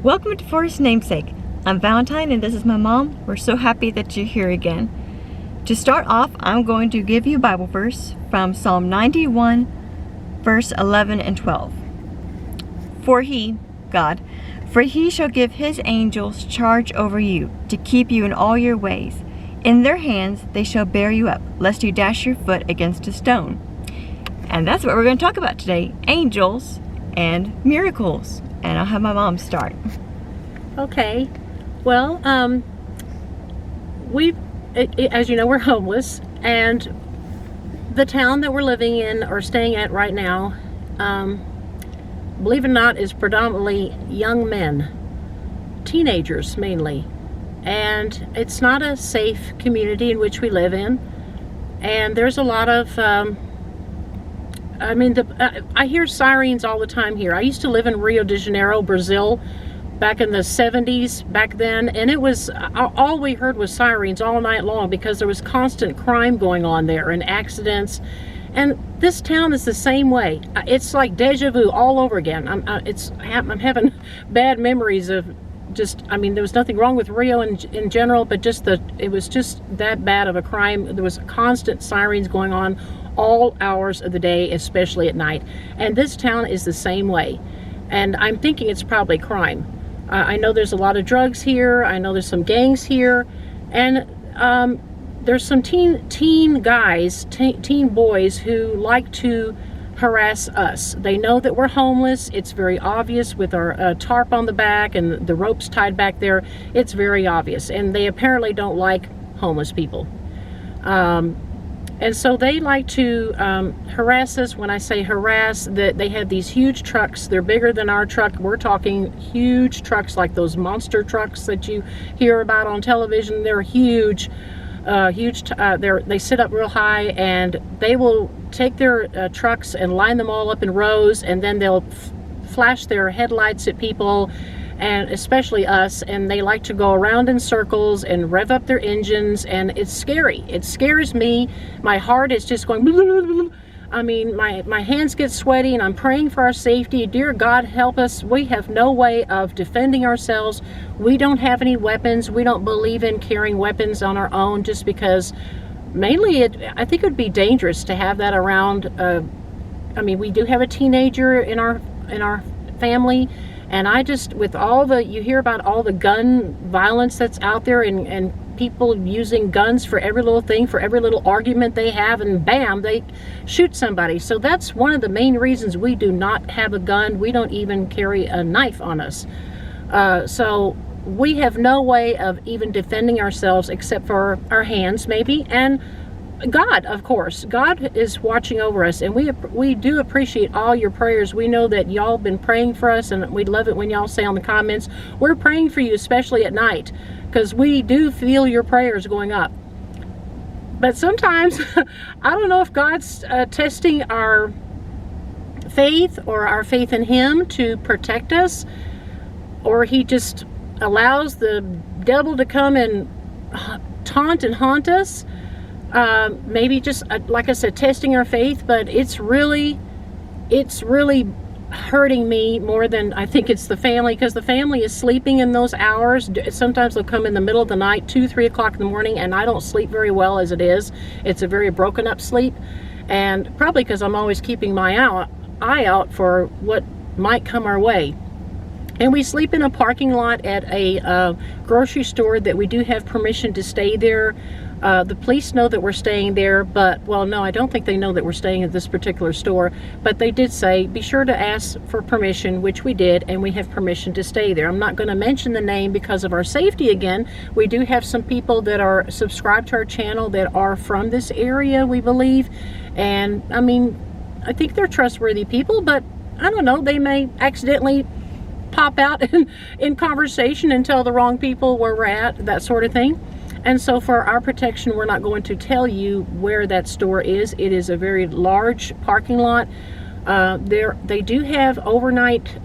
Welcome to Forest Namesake. I'm Valentine and this is my mom. We're so happy that you're here again. To start off, I'm going to give you a Bible verse from Psalm 91, verse 11 and 12. For he, God, for he shall give his angels charge over you, to keep you in all your ways. In their hands they shall bear you up, lest you dash your foot against a stone. And that's what we're going to talk about today, angels and miracles. And I'll have my mom start. Okay, well, as you know, we're homeless, and the town that we're living in or staying at right now, believe it or not, is predominantly young men, teenagers mainly, and it's not a safe community in which we live in, and there's a lot of I hear sirens all the time here. I used to live in Rio de Janeiro, Brazil, back in the 70s, back then, and it was, all we heard was sirens all night long because there was constant crime going on there and accidents. And this town is the same way. It's like deja vu all over again. I'm having bad memories of there was nothing wrong with Rio in general, but it was just that bad of a crime. There was constant sirens going on all hours of the day, especially at night. And this town is the same way. And I'm thinking it's probably crime. I know there's a lot of drugs here. I know there's some gangs here. And there's some teen guys, teen boys who like to harass us. They know that we're homeless. It's very obvious with our tarp on the back and the ropes tied back there. It's very obvious. And they apparently don't like homeless people. And so they like to harass us. When I say harass, they have these huge trucks. They're bigger than our truck. We're talking huge trucks like those monster trucks that you hear about on television. They're huge. They sit up real high, and they will take their trucks and line them all up in rows, and then they'll flash their headlights at people, and especially us, and they like to go around in circles and rev up their engines, and it's scary. It scares me. My heart is just going blah, blah, blah. I mean, my hands get sweaty, and I'm praying for our safety. Dear God, help us. We have no way of defending ourselves. We don't have any weapons. We don't believe in carrying weapons on our own, just because mainly I think it would be dangerous to have that around. We do have a teenager in our family, and with you hear about all the gun violence that's out there, and people using guns for every little thing, for every little argument they have, and bam, they shoot somebody. So that's one of the main reasons we do not have a gun. We don't even carry a knife on us. So we have no way of even defending ourselves except for our hands maybe, and God, of course. God is watching over us, and we do appreciate all your prayers. We know that y'all been praying for us, and we love it when y'all say on the comments, we're praying for you, especially at night, because we do feel your prayers going up. But sometimes, I don't know if God's testing our faith or our faith in Him to protect us, or He just allows the devil to come and taunt and haunt us. Maybe just, like I said, testing our faith, but it's really hurting me more than I think it's the family, because the family is sleeping in those hours. Sometimes they'll come in the middle of the night, 2, 3 o'clock in the morning, and I don't sleep very well as it is. It's a very broken up sleep, and probably because I'm always keeping my eye out for what might come our way. And we sleep in a parking lot at a grocery store that we do have permission to stay there. The police know that we're staying there, but, well, no, I don't think they know that we're staying at this particular store, but they did say, be sure to ask for permission, which we did, and we have permission to stay there. I'm not going to mention the name because of our safety again. We do have some people that are subscribed to our channel that are from this area, we believe, and, I think they're trustworthy people, but I don't know, they may accidentally pop out in conversation and tell the wrong people where we're at, that sort of thing. And so for our protection, we're not going to tell you where that store is. It is a very large parking lot. They do have overnight,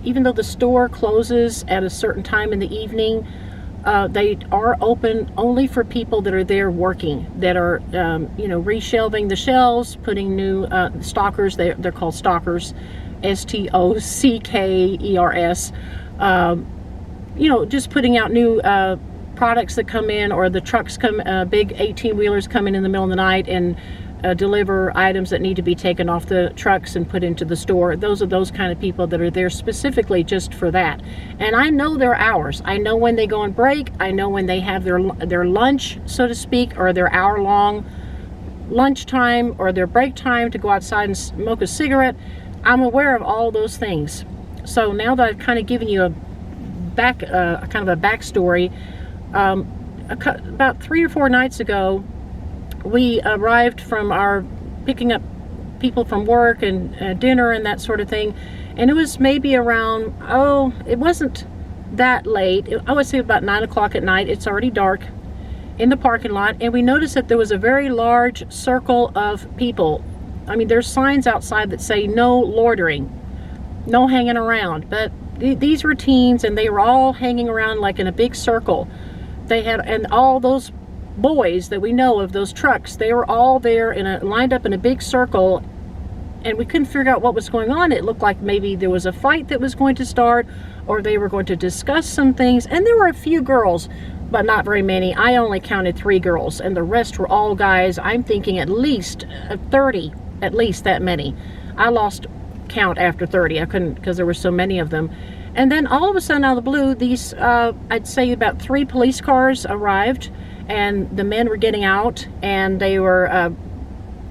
even though the store closes at a certain time in the evening, they are open only for people that are there working, that are, reshelving the shelves, putting new stockers. They're called stockers, S-T-O-C-K-E-R-S. just putting out new products that come in, or the trucks come, big 18-wheelers come in the middle of the night and deliver items that need to be taken off the trucks and put into the store. Those are those kind of people that are there specifically just for that. And I know their hours. I know when they go on break. I know when they have their lunch, so to speak, or their hour-long lunchtime, or their break time to go outside and smoke a cigarette. I'm aware of all those things. So now that I've kind of given you a kind of a backstory, about 3 or 4 nights ago, we arrived from our picking up people from work and dinner and that sort of thing, and it was maybe around, it wasn't that late, I would say about 9 o'clock at night. It's already dark in the parking lot, and we noticed that there was a very large circle of people. I mean, there's signs outside that say no loitering, no hanging around, but these were teens, and they were all hanging around like in a big circle. They had, and all those boys that we know of, those trucks, they were all there lined up in a big circle, and we couldn't figure out what was going on. It looked like maybe there was a fight that was going to start, or they were going to discuss some things. And there were a few girls, but not very many. I only counted 3 girls, and the rest were all guys. I'm thinking at least 30, at least that many. I lost count after 30. I couldn't, because there were so many of them. And then all of a sudden, out of the blue, these I'd say about 3 police cars arrived, and the men were getting out, and they were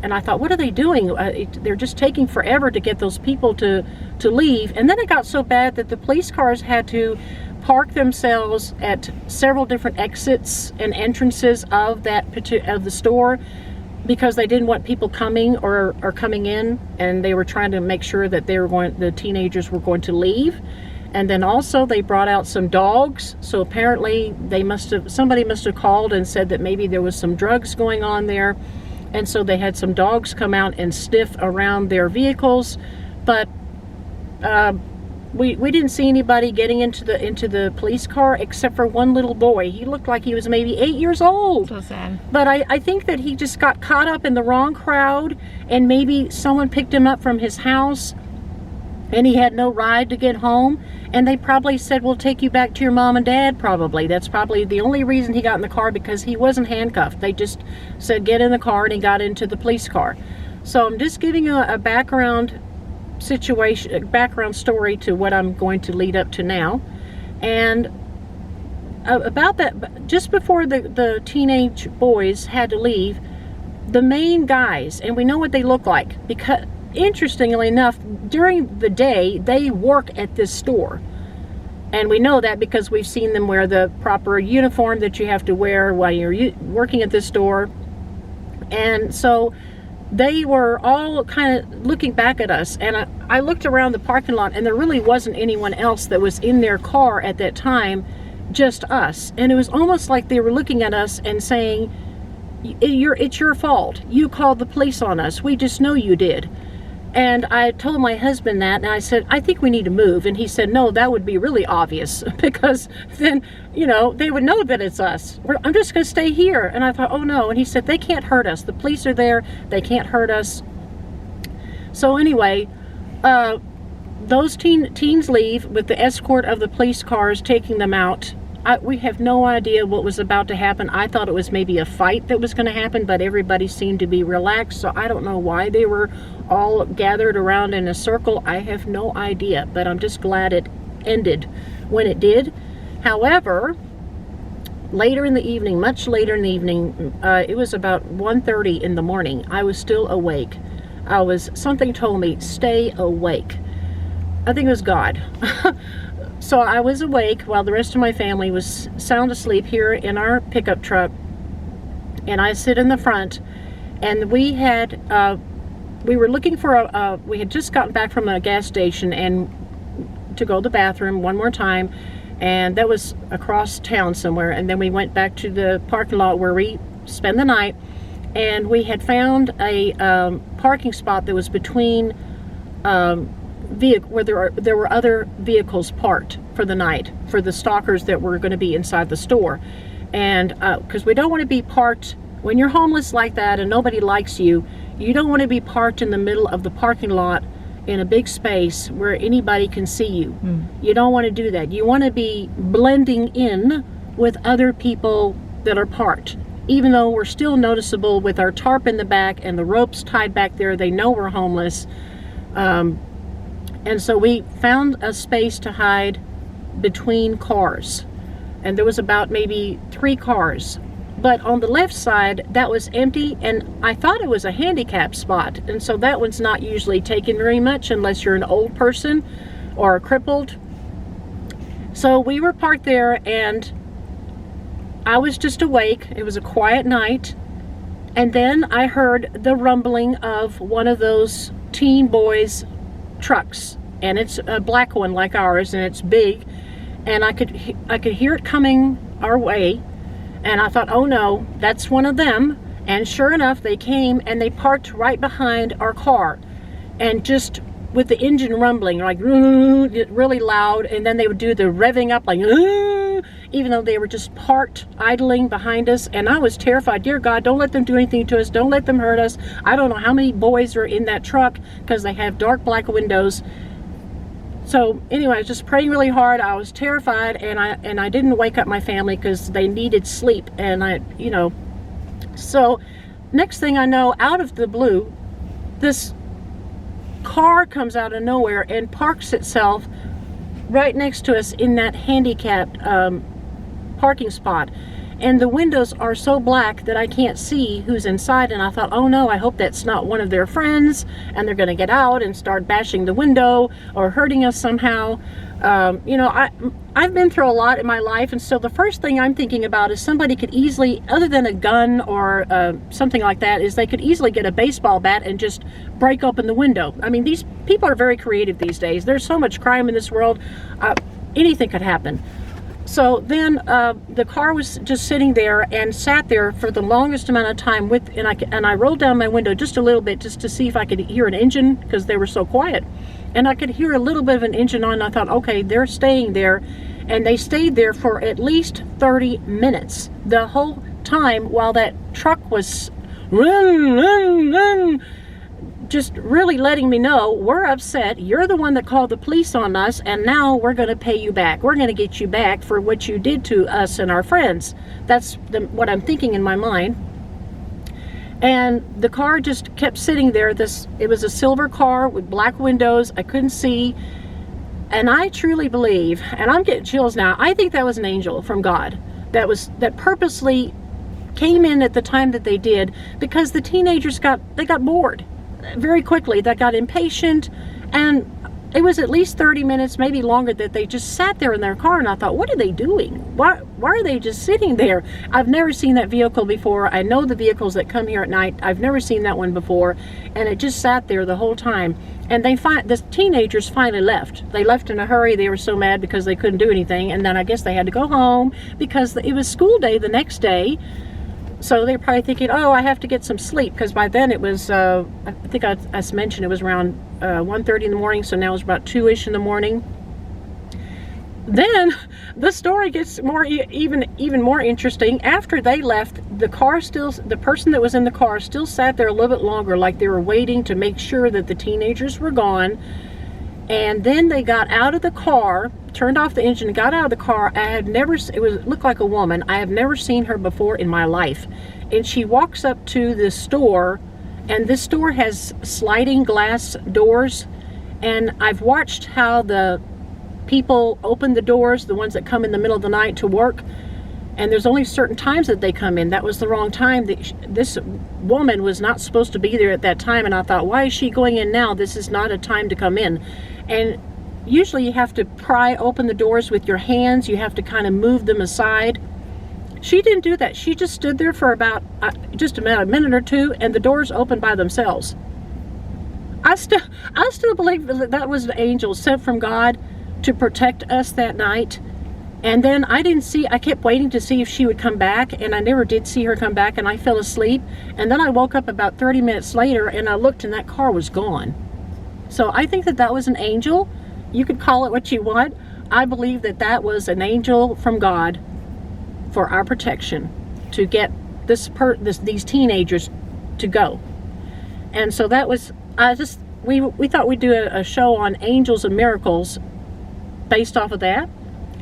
and I thought, what are they doing? They're just taking forever to get those people to leave. And then it got so bad that the police cars had to park themselves at several different exits and entrances of the store, because they didn't want people coming or coming in, and they were trying to make sure that the teenagers were going to leave. And then also they brought out some dogs. So apparently somebody must have called and said that maybe there was some drugs going on there. And so they had some dogs come out and sniff around their vehicles. But we didn't see anybody getting into the police car except for one little boy. He looked like he was maybe 8 years old. So sad. But I think that he just got caught up in the wrong crowd, and maybe someone picked him up from his house, and he had no ride to get home, and they probably said, we'll take you back to your mom and dad. Probably that's probably the only reason he got in the car, because he wasn't handcuffed. They just said get in the car, and he got into the police car. So I'm just giving you a background story to what I'm going to lead up to now. And about that, just before the teenage boys had to leave, the main guys, and we know what they look like, because interestingly enough, during the day, they work at this store. And we know that because we've seen them wear the proper uniform that you have to wear while you're working at this store. And so they were all kind of looking back at us. And I looked around the parking lot, and there really wasn't anyone else that was in their car at that time, just us. And it was almost like they were looking at us and saying, it's your fault. You called the police on us. We just know you did. And I told my husband that, and I said, I think we need to move. And he said, no, that would be really obvious, because then, they would know that it's us. I'm just going to stay here. And I thought, oh no. And he said, they can't hurt us. The police are there. They can't hurt us. So anyway, those teens leave with the escort of the police cars taking them out. We have no idea what was about to happen. I thought it was maybe a fight that was going to happen, but everybody seemed to be relaxed. So I don't know why they were all gathered around in a circle. I have no idea, but I'm just glad it ended when it did. However, later in the evening, much later in the evening, it was about 1:30 in the morning. I was still awake. Something told me, stay awake. I think it was God. So I was awake while the rest of my family was sound asleep here in our pickup truck, and I sit in the front, and we were looking for we had just gotten back from a gas station and to go to the bathroom one more time, and that was across town somewhere. And then we went back to the parking lot where we spend the night, and we had found a parking spot that was between where there were other vehicles parked for the night for the stalkers that were going to be inside the store. And because we don't want to be parked when you're homeless like that and nobody likes you, you don't want to be parked in the middle of the parking lot in a big space where anybody can see you. You don't want to do that. You want to be blending in with other people that are parked. Even though we're still noticeable with our tarp in the back and the ropes tied back there, they know we're homeless. And so we found a space to hide between cars. And there was about maybe 3 cars. But on the left side, that was empty, and I thought it was a handicap spot. And so that one's not usually taken very much unless you're an old person or crippled. So we were parked there, and I was just awake. It was a quiet night. And then I heard the rumbling of one of those teen boys' trucks. And it's a black one like ours, and it's big. And I could hear it coming our way. And I thought, oh no, that's one of them. And sure enough, they came and they parked right behind our car. And just with the engine rumbling, like really loud. And then they would do the revving up like, even though they were just parked, idling behind us. And I was terrified. Dear God, don't let them do anything to us. Don't let them hurt us. I don't know how many boys are in that truck because they have dark black windows. So anyway, I was just praying really hard. I was terrified, and I didn't wake up my family because they needed sleep. And so next thing I know, out of the blue, this car comes out of nowhere and parks itself right next to us in that handicapped parking spot. And the windows are so black that I can't see who's inside. And I thought, oh no, I hope that's not one of their friends and they're going to get out and start bashing the window or hurting us somehow. I've been through a lot in my life, and so the first thing I'm thinking about is somebody could easily, other than a gun or something like that, is they could easily get a baseball bat and just break open the window. I mean, these people are very creative these days. There's so much crime in this world. Anything could happen. So then the car was just sitting there and sat there for the longest amount of time and I rolled down my window just a little bit just to see if I could hear an engine because they were so quiet. And I could hear a little bit of an engine on, and I thought, okay, they're staying there. And they stayed there for at least 30 minutes. The whole time while that truck was just really letting me know, we're upset, you're the one that called the police on us, and now we're going to pay you back. We're going to get you back for what you did to us and our friends. That's what I'm thinking in my mind. And the car just kept sitting there. It was a silver car with black windows. I couldn't see. And I truly believe, and I'm getting chills now, I think that was an angel from God that purposely came in at the time that they did, because the teenagers got bored very quickly. They got impatient, and it was at least 30 minutes, maybe longer, that they just sat there in their car, and I thought, what are they doing? Why are they just sitting there? I've never seen that vehicle before. I know the vehicles that come here at night. I've never seen that one before, and it just sat there the whole time. And the teenagers finally left. They left in a hurry. They were so mad because they couldn't do anything, and then I guess they had to go home because it was school day the next day. So they're probably thinking, oh, I have to get some sleep, because by then it was, I think I mentioned it was around 1:30 in the morning, so now it's about 2-ish in the morning. Then the story gets even more interesting. After they left, the person that was in the car still sat there a little bit longer, like they were waiting to make sure that the teenagers were gone. And then they got out of the car, turned off the engine, got out of the car. It looked like a woman. I have never seen her before in my life. And she walks up to the store, and this store has sliding glass doors. And I've watched how the people open the doors, the ones that come in the middle of the night to work. And there's only certain times that they come in. That was the wrong time. This woman was not supposed to be there at that time. And I thought, why is she going in now? This is not a time to come in. And usually you have to pry open the doors with your hands. You have to kind of move them aside. She didn't do that. She just stood there for about a minute or two, and the doors opened by themselves. I still believe that was an angel sent from God to protect us that night. And then I kept waiting to see if she would come back, and I never did see her come back, and I fell asleep. And then I woke up about 30 minutes later, and I looked, and that car was gone. So I think that was an angel. You could call it what you want. I believe that was an angel from God for our protection, to get these teenagers to go. And so that was, we thought we'd do a show on angels and miracles based off of that.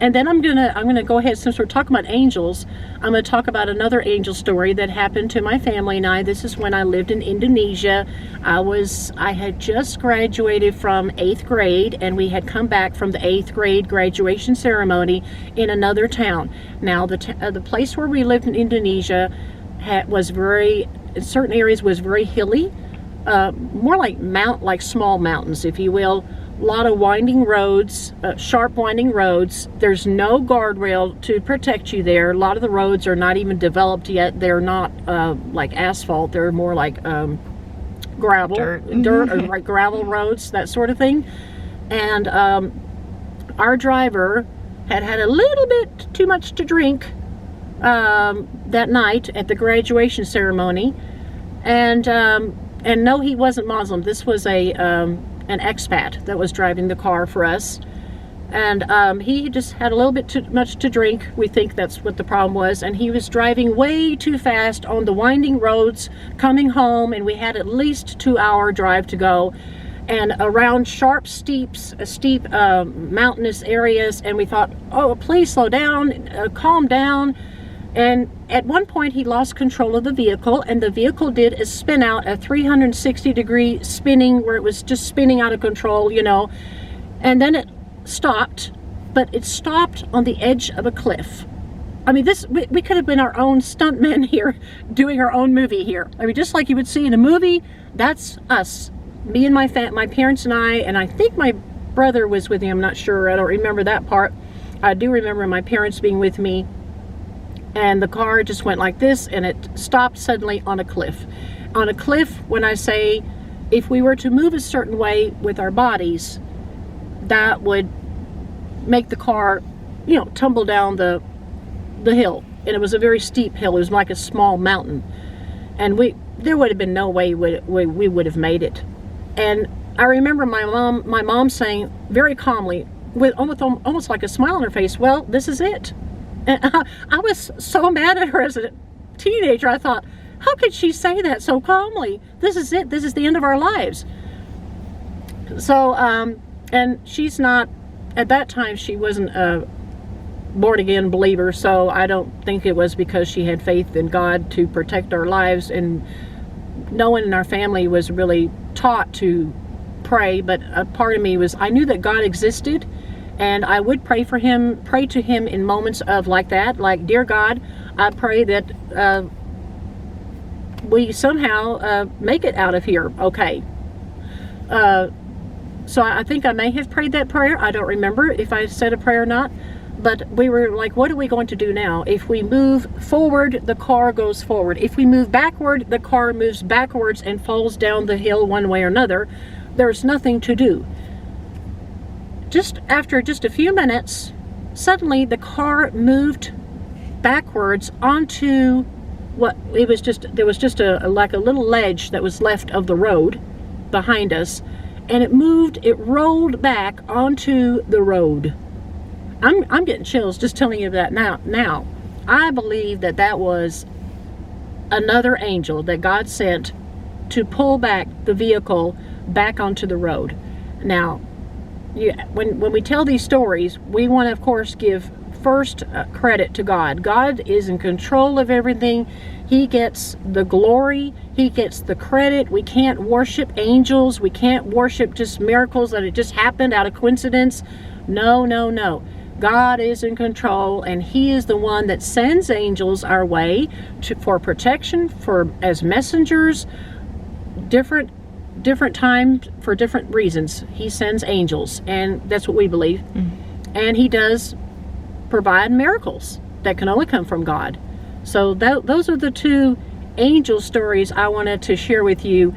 And then I'm gonna go ahead, since we're talking about angels, I'm gonna talk about another angel story that happened to my family and I. This is when I lived in Indonesia. I had just graduated from 8th grade, and we had come back from the 8th grade graduation ceremony in another town. Now the place where we lived in Indonesia was very, in certain areas was very hilly, more like small mountains, if you will. A lot of winding roads, sharp winding roads. There's no guardrail to protect you there. A lot of the roads are not even developed yet. They're not like asphalt. They're more like gravel, dirt or like gravel roads, that sort of thing. And our driver had a little bit too much to drink that night at the graduation ceremony. And no, he wasn't Muslim. This was an expat that was driving the car for us, and he just had a little bit too much to drink. We think that's what the problem was, and he was driving way too fast on the winding roads coming home, and we had at least 2-hour drive to go, and around sharp steep mountainous areas. And we thought, oh, please slow down, calm down. And at one point he lost control of the vehicle, and the vehicle did a spin out, a 360-degree spinning, where it was just spinning out of control, and then it stopped, but it stopped on the edge of a cliff. I mean, we could have been our own stuntmen here doing our own movie here. I mean, just like you would see in a movie, that's us. Me and my parents and I think my brother was with me. I'm not sure. I don't remember that part. I do remember my parents being with me. And the car just went like this, and it stopped suddenly on a cliff. On a cliff, when I say, if we were to move a certain way with our bodies, that would make the car, tumble down the hill. And it was a very steep hill. It was like a small mountain. And there would have been no way we would have made it. And I remember my mom saying very calmly, with almost like a smile on her face, well, this is it. And I was so mad at her as a teenager. I thought, how could she say that so calmly? This is it. This is the end of our lives. So, and she's not, at that time, she wasn't a born-again believer, so I don't think it was because she had faith in God to protect our lives. And no one in our family was really taught to pray, but a part of me was, I knew that God existed. And I would pray to him in moments of like that, like, dear God, I pray that we somehow make it out of here okay. So I think I may have prayed that prayer. I don't remember if I said a prayer or not. But we were like, what are we going to do now? If we move forward, the car goes forward. If we move backward, the car moves backwards and falls down the hill one way or another. There's nothing to do. After a few minutes, suddenly the car moved backwards onto there was just like a little ledge that was left of the road behind us, and it rolled back onto the road. I'm getting chills just telling you that now. I believe that was another angel that God sent to pull back the vehicle back onto the road. Now, when we tell these stories, we want to, of course, give first credit to God. God is in control of everything. He gets the glory. He gets the credit. We can't worship angels. We can't worship just miracles that it just happened out of coincidence. No, no, no. God is in control, and He is the one that sends angels our way for protection, as messengers, different times for different reasons. He sends angels, and that's what we believe. Mm-hmm. And He does provide miracles that can only come from God. So those are the two angel stories I wanted to share with you.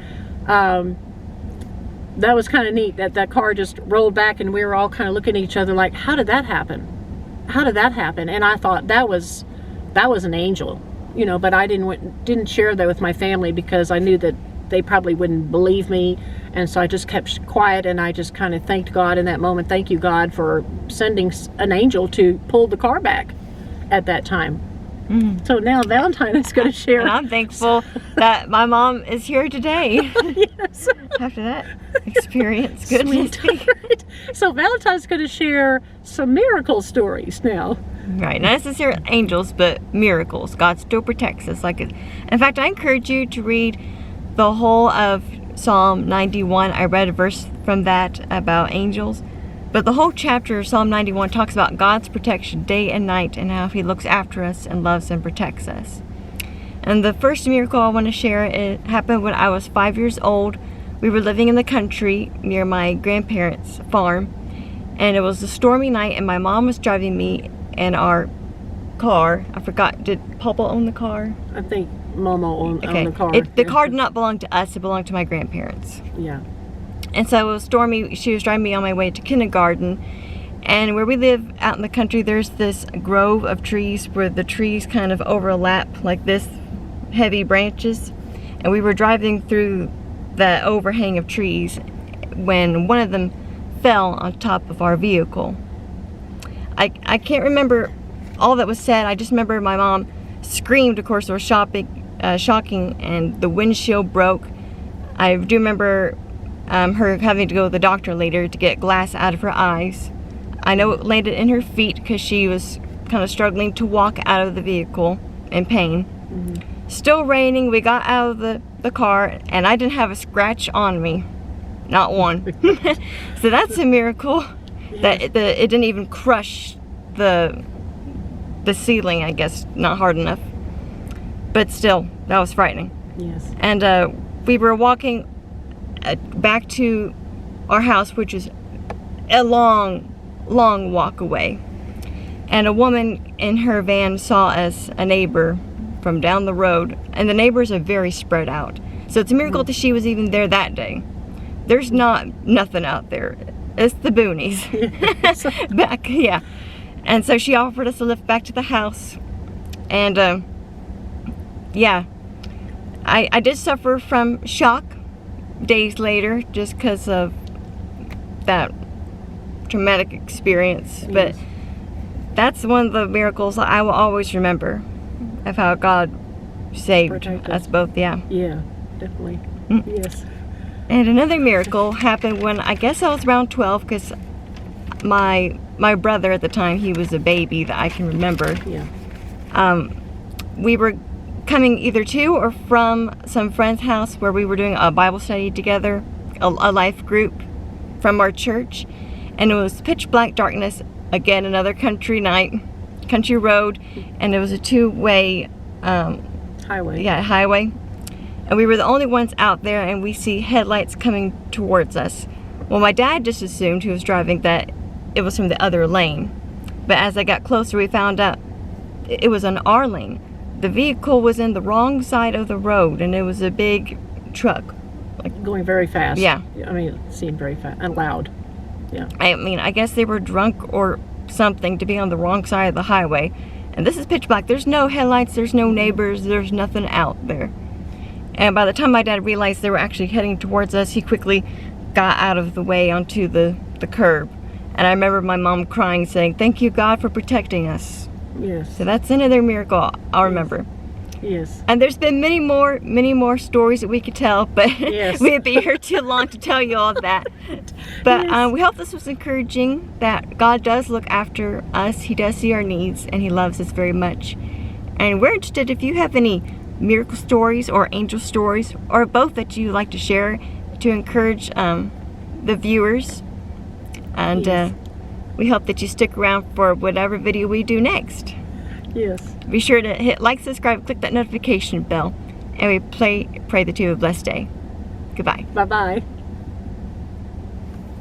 That was kind of neat that car just rolled back, and we were all kind of looking at each other like, how did that happen? How did that happen? And I thought that was an angel, but I didn't share that with my family because I knew that they probably wouldn't believe me. And so I just kept quiet, and I just kind of thanked God in that moment. Thank you, God, for sending an angel to pull the car back at that time. So now Valentine is going to share. And I'm thankful that my mom is here today. Yes. After that experience. Goodness Sweet. Right. So Valentine's going to share some miracle stories now. Right, not necessarily angels, but miracles. God still protects us. In fact, I encourage you to read the whole of Psalm 91. I read a verse from that about angels. But the whole chapter of Psalm 91 talks about God's protection day and night and how He looks after us and loves and protects us. And the first miracle I want to share, it happened when I was 5 years old. We were living in the country near my grandparents' farm. And it was a stormy night, and my mom was driving me in our car. I forgot, did Papa own the car? I think Mama owned the car. The car did not belong to us, it belonged to my grandparents. Yeah. And so it was stormy. She was driving me on my way to kindergarten. And where we live out in the country, there's this grove of trees where the trees kind of overlap like this, heavy branches. And we were driving through the overhang of trees when one of them fell on top of our vehicle. I can't remember all that was said. I just remember my mom screamed. Of course, it was shocking, and the windshield broke. I do remember her having to go to the doctor later to get glass out of her eyes. I know it landed in her feet because she was kind of struggling to walk out of the vehicle in pain. Still raining. We got out of the car, and I didn't have a scratch on me. Not one. So that's a miracle. That it didn't even crush the ceiling, I guess, not hard enough. But still, that was frightening. Yes. And we were walking back to our house, which is a long walk away. And a woman in her van saw us, a neighbor, from down the road. And the neighbors are very spread out. So it's a miracle that she was even there that day. There's nothing out there. It's the boonies. Back, yeah. And so she offered us a lift back to the house. And yeah, I did suffer from shock days later just because of that traumatic experience. Yes. But that's one of the miracles I will always remember of how God saved Protected us both. Yeah. Yeah, definitely. Yes. And another miracle happened when I guess I was around 12, because my brother at the time, he was a baby that I can remember. Yeah. We were coming either to or from some friend's house where we were doing a Bible study together, a life group from our church, and it was pitch black darkness. Again, another country night, country road, and it was a two-way Highway. Yeah, highway. And we were the only ones out there, and we see headlights coming towards us. Well, my dad just assumed, who was driving, that it was from the other lane. But as I got closer, we found out it was on our lane. The vehicle was in the wrong side of the road, and it was a big truck. Going very fast. Yeah. I mean, it seemed very fast and loud. Yeah. I mean, I guess they were drunk or something to be on the wrong side of the highway. And this is pitch black. There's no headlights, there's no neighbors, there's nothing out there. And by the time my dad realized they were actually heading towards us, he quickly got out of the way onto the curb. And I remember my mom crying, saying, "Thank you, God, for protecting us." Yes. So that's another miracle I'll remember. Yes. And there's been many more stories that we could tell, but Yes. we'd be here too long to tell you all that. But Yes. we hope this was encouraging, that God does look after us. He does see our needs, and He loves us very much. And we're interested if you have any miracle stories or angel stories, or both, that you like to share to encourage the viewers. And Yes. we hope that you stick around for whatever video we do next. Yes. Be sure to hit like, subscribe, click that notification bell, and we pray that you have a blessed day. Goodbye. Bye-bye.